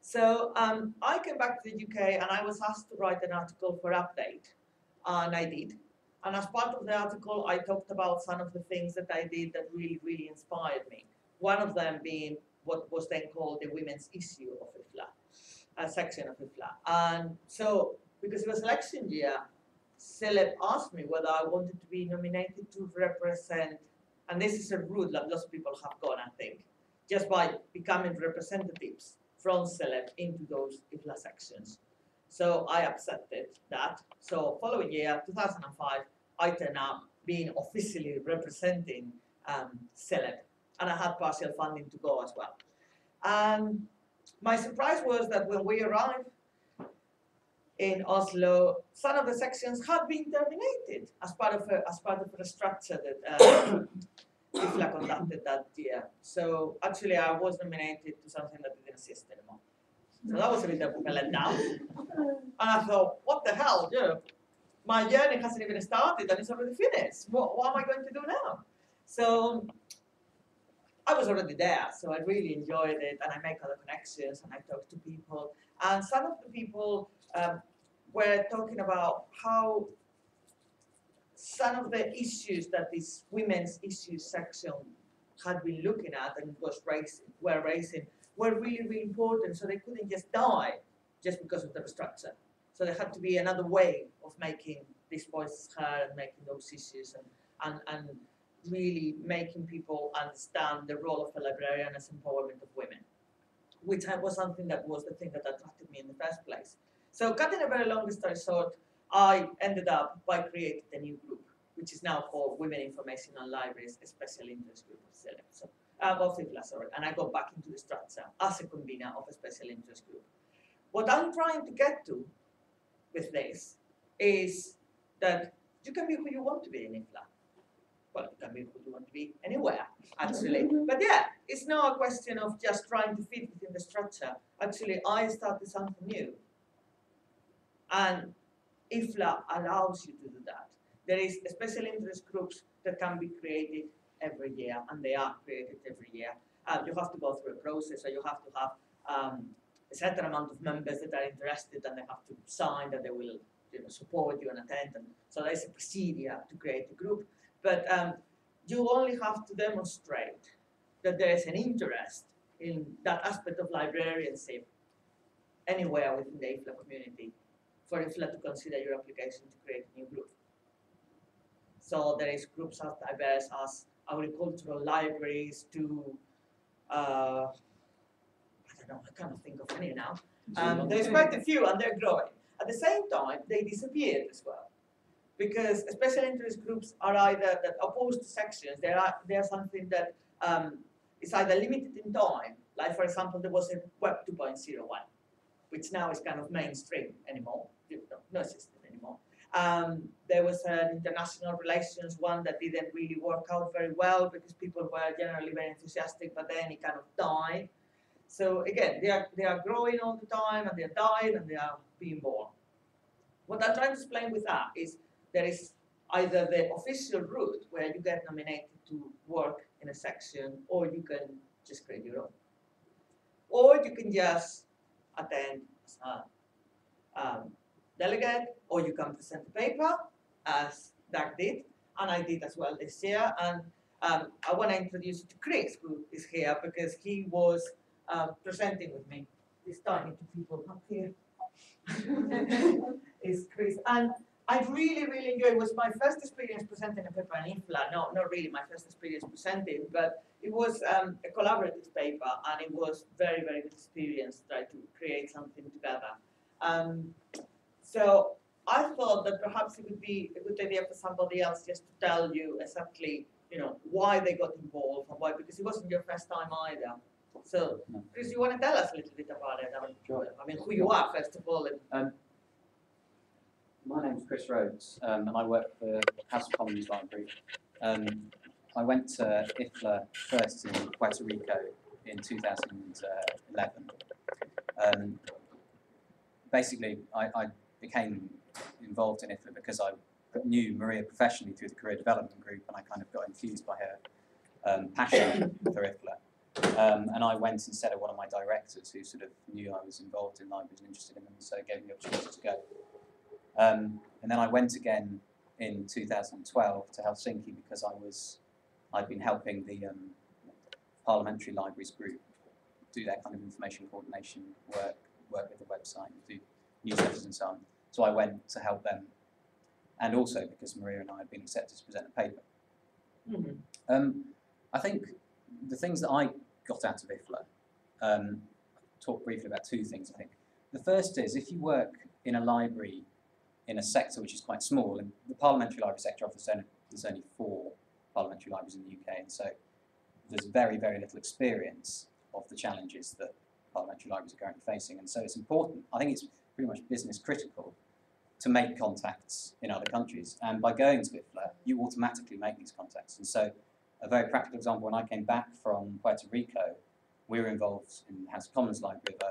So I came back to the UK and I was asked to write an article for Update, and I did. And as part of the article, I talked about some of the things that I did that really, really inspired me. One of them being what was then called the women's issue of IFLA, a section of IFLA. And so, because it was election year, CILIP asked me whether I wanted to be nominated to represent, and this is a route that lots of people have gone, I think, just by becoming representatives from CILIP into those IFLA sections. So I accepted that. So following year, 2005, I turned up being officially representing CILIP, and I had partial funding to go as well. And my surprise was that when we arrived in Oslo, some of the sections had been terminated as part of a structure that IFLA conducted that year. So actually, I was nominated to something that didn't exist anymore. So that was a bit of a letdown. And I thought, what the hell? You know, my journey hasn't even started and it's already finished. What am I going to do now? So I was already there, so I really enjoyed it, and I make other connections, and I talk to people. And some of the people were talking about how some of the issues that this women's issues section had been looking at and were raising were really, really important. So they couldn't just die just because of the structure. So there had to be another way of making these voices heard and making those issues and really making people understand the role of a librarian as empowerment of women, which was something that was the thing that attracted me in the first place. So cutting a very long story short, I ended up by creating a new group, which is now called Women Information on Libraries, a special interest group of CILIP. So, of IFLA, sorry, and I got back into the structure as a convener of a special interest group. What I'm trying to get to with this is that you can be who you want to be in IFLA. Well, you can be who you want to be anywhere, actually. But yeah, it's not a question of just trying to fit within the structure. Actually, I started something new. And IFLA allows you to do that. There is special interest groups that can be created every year, and they are created every year. You have to go through a process, so you have to have a certain amount of members that are interested, and they have to sign that they will support you and attend. And so there's a procedure to create a group. But you only have to demonstrate that there is an interest in that aspect of librarianship anywhere within the IFLA community for IFLA to consider your application to create a new group. So there is groups as diverse as agricultural libraries to, I don't know, I can't think of any now. There's quite a few and they're growing. At the same time, they disappeared as well. Because special interest groups are either that opposed to sections, they are something that is either limited in time, like for example, there was a Web 2.01, which now is kind of mainstream anymore, no existent anymore. There was an international relations one that didn't really work out very well because people were generally very enthusiastic, but then it kind of died. So again, they are growing all the time, and they are dying, and they are being born. What I'm trying to explain with that is there is either the official route where you get nominated to work in a section, or you can just create your own. Or you can just attend as a delegate, or you can present a paper, as Doug did, and I did as well this year. And I want to introduce you to Chris, who is here, because he was presenting with me. This tiny two people up here is Chris. And I really, really enjoyed it. It was my first experience presenting a paper in IFLA. No, not really my first experience presenting, but it was a collaborative paper, and it was very, very good experience to try to create something together. So I thought that perhaps it would be a good idea for somebody else just to tell you exactly, why they got involved and why, because it wasn't your first time either. So, Chris, you want to tell us a little bit about it? Sure. I mean, who you are, first of all. My name's Chris Rhodes, and I work for House of Commons Library. I went to IFLA first in Puerto Rico in 2011. Basically, I became involved in IFLA because I knew Maria professionally through the Career Development Group, and I kind of got infused by her passion for IFLA. And I went instead of one of my directors who sort of knew I was involved in libraries and interested in them, so gave me the opportunity to go. And then I went again in 2012 to Helsinki because I'd been helping the Parliamentary Libraries group do that kind of information coordination work with the website, do newsletters and so on. So I went to help them, and also because Maria and I had been accepted to present a paper. Mm-hmm. I think the things that I got out of IFLA, talk briefly about two things, I think. The first is, if you work in a library in a sector which is quite small, and the parliamentary library sector offers there's only 4 parliamentary libraries in the UK, and so there's very, very little experience of the challenges that parliamentary libraries are currently facing, and so it's important, I think it's pretty much business critical, to make contacts in other countries, and by going to IFLA, you automatically make these contacts. And so a very practical example, when I came back from Puerto Rico, we were involved in the House of Commons Library of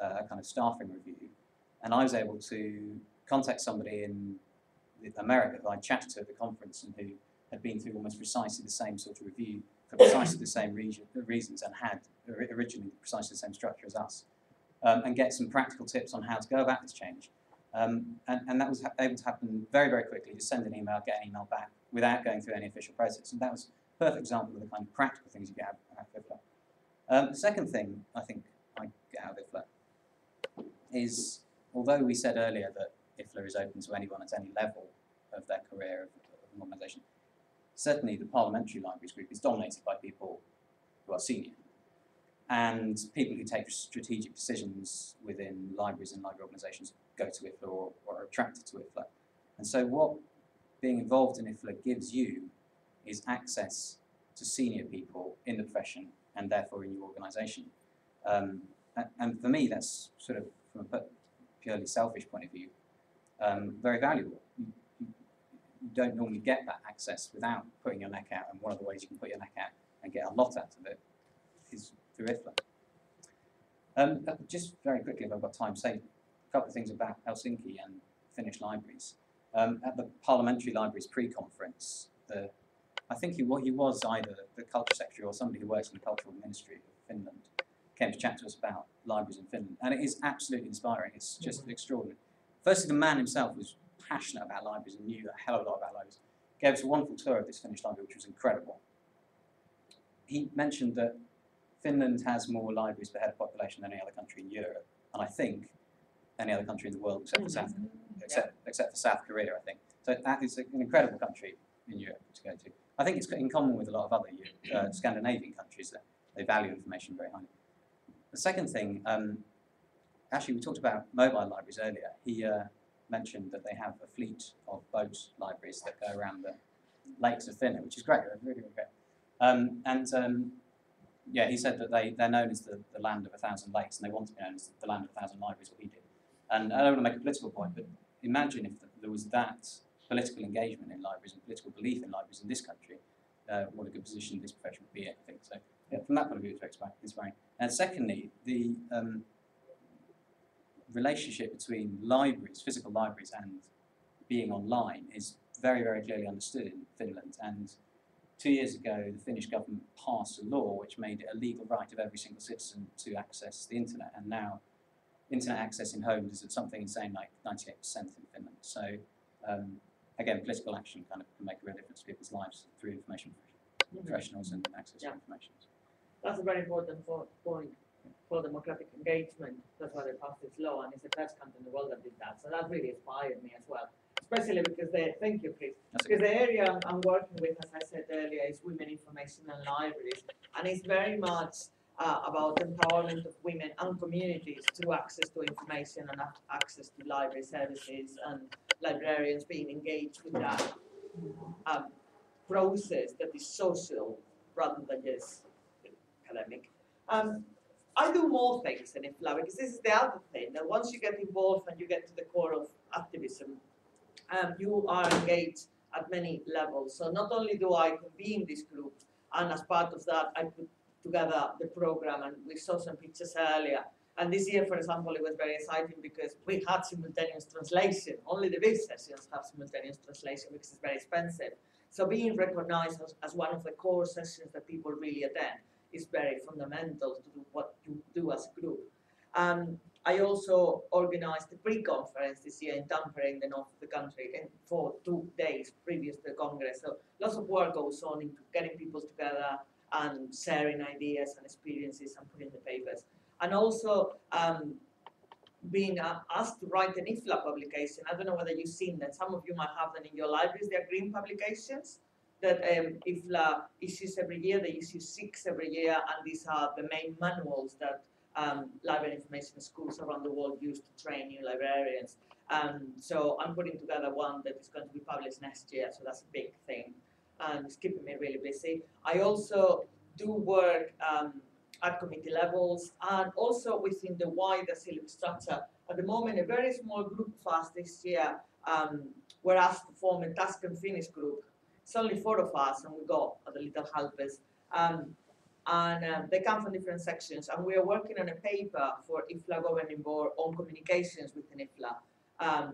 a kind of staffing review, and I was able to contact somebody in America who I chatted to at the conference and who had been through almost precisely the same sort of review for precisely the same reasons and had originally precisely the same structure as us, and get some practical tips on how to go about this change. And that was able to happen very, very quickly. Just send an email, get an email back without going through any official process. And that was a perfect example of the kind of practical things you get out of IFLA. The second thing I think I get out of IFLA is, although we said earlier that IFLA is open to anyone at any level of their career of an organisation, certainly the Parliamentary Libraries group is dominated by people who are senior and people who take strategic decisions within libraries and library organisations go to IFLA or are attracted to IFLA. And so what being involved in IFLA gives you is access to senior people in the profession and therefore in your organisation. And for me, that's sort of, from a purely selfish point of view, very valuable. You don't normally get that access without putting your neck out, and one of the ways you can put your neck out and get a lot out of it is through IFLA. Just very quickly, if I've got time, say a couple of things about Helsinki and Finnish libraries. At the Parliamentary Libraries pre-conference, I think he was either the Culture Secretary or somebody who works in the Cultural Ministry of Finland, came to chat to us about libraries in Finland, and it is absolutely inspiring. It's just extraordinary. Firstly, the man himself was passionate about libraries and knew a hell of a lot about libraries. Gave us a wonderful tour of this Finnish library, which was incredible. He mentioned that Finland has more libraries per head of population than any other country in Europe, and I think any other country in the world except for South Korea, I think. So that is an incredible country in Europe to go to. I think it's in common with a lot of other Scandinavian countries that they value information very highly. The second thing, actually we talked about mobile libraries earlier. He mentioned that they have a fleet of boat libraries that go around the lakes of Finland, which is great, really, really great. Yeah, he said that they're known as the land of 1,000 lakes, and they want to be known as the land of 1,000 libraries, what he did. And I don't want to make a political point, but imagine if there was that political engagement in libraries and political belief in libraries in this country, what a good position this profession would be in, I think. So yeah, from that point of view, it's inspiring. And secondly, the relationship between libraries, physical libraries, and being online is very, very clearly understood in Finland. And 2 years ago, the Finnish government passed a law which made it a legal right of every single citizen to access the internet. And now, internet access in homes is at something insane like 98% in Finland. So, again, political action kind of can make a real difference to people's lives through information professionals and access to information. That's a very important point for democratic engagement. That's why they passed this law, and it's the first country in the world that did that. So that really inspired me as well. Especially because thank you, Chris. Because the area I'm working with, as I said earlier, is women information and libraries, and it's very much about empowerment of women and communities through access to information and access to library services, and librarians being engaged with that process that is social rather than just academic. I do more things in IFLA, because this is the other thing, that once you get involved and you get to the core of activism, you are engaged at many levels. So not only do I convene this group, and as part of that I put together the program, and we saw some pictures earlier. And this year, for example, it was very exciting because we had simultaneous translation. Only the big sessions have simultaneous translation because it's very expensive. So being recognized as one of the core sessions that people really attend is very fundamental to do what you do as a group. I also organized a pre-conference this year in Tampere in the north of the country for 2 days previous to the Congress. So lots of work goes on into getting people together and sharing ideas and experiences and putting the papers. And also being asked to write an IFLA publication. I don't know whether you've seen that. Some of you might have them in your libraries. They're green publications that IFLA issues every year. They issue 6 every year, and these are the main manuals that library information schools around the world use to train new librarians. So I'm putting together one that is going to be published next year, so that's a big thing, and it's keeping me really busy. I also do work at committee levels and also within the wider CILIP structure. At the moment, a very small group of us this year were asked to form a task and finish group. It's only 4 of us, and we got the little helpers. They come from different sections, and we are working on a paper for IFLA Governing Board on communications within IFLA,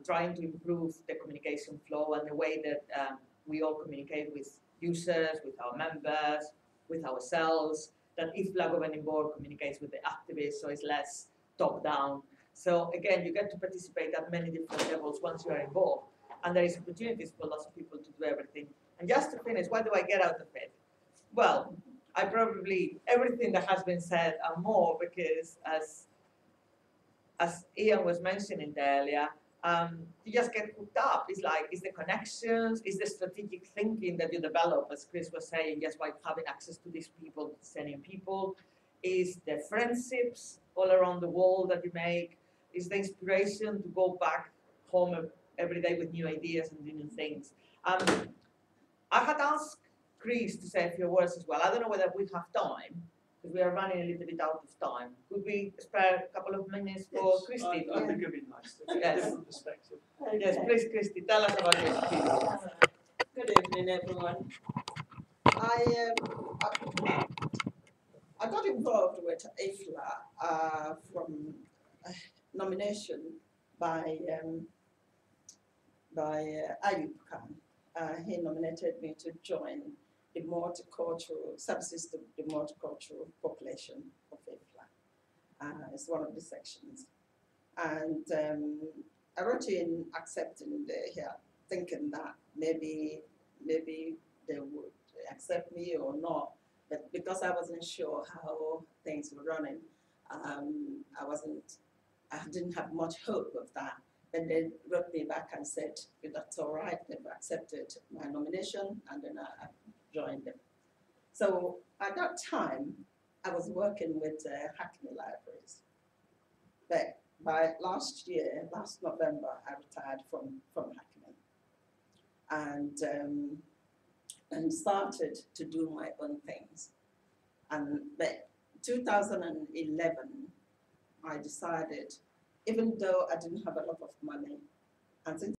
trying to improve the communication flow and the way that we all communicate with users, with our members, with ourselves, that IFLA Governing Board communicates with the activists, so it's less top-down. So again, you get to participate at many different levels once you are involved, and there is opportunities for lots of people to do everything. And just to finish, what do I get out of it? Well, I probably, everything that has been said and more, because as Ian was mentioning earlier, you just get hooked up. It's like, it's the connections, it's the strategic thinking that you develop, as Chris was saying, just by having access to these people, sending people, is the friendships all around the world that you make, is the inspiration to go back home every day with new ideas and new things. I had asked Chris to say a few words as well. I don't know whether we have time, because we are running a little bit out of time. Could we spare a couple of minutes for Christy? I think it'd be nice to get Yes. a different perspective. Okay. Yes, please, Christy, tell us about your experience. Good evening, everyone. I got involved with IFLA from nomination by Ayub Khan. He nominated me to join the multicultural subsystem, the multicultural population of IFLA. It's one of the sections. And I wrote in accepting here, thinking that maybe they would accept me or not. But because I wasn't sure how things were running, I didn't have much hope of that. And they wrote me back and said, that's all right, they've accepted my nomination, and then I joined them. So at that time, I was working with Hackney Libraries. But by last November, I retired from Hackney and started to do my own things. And but 2011, I decided, even though I didn't have a lot of money, and since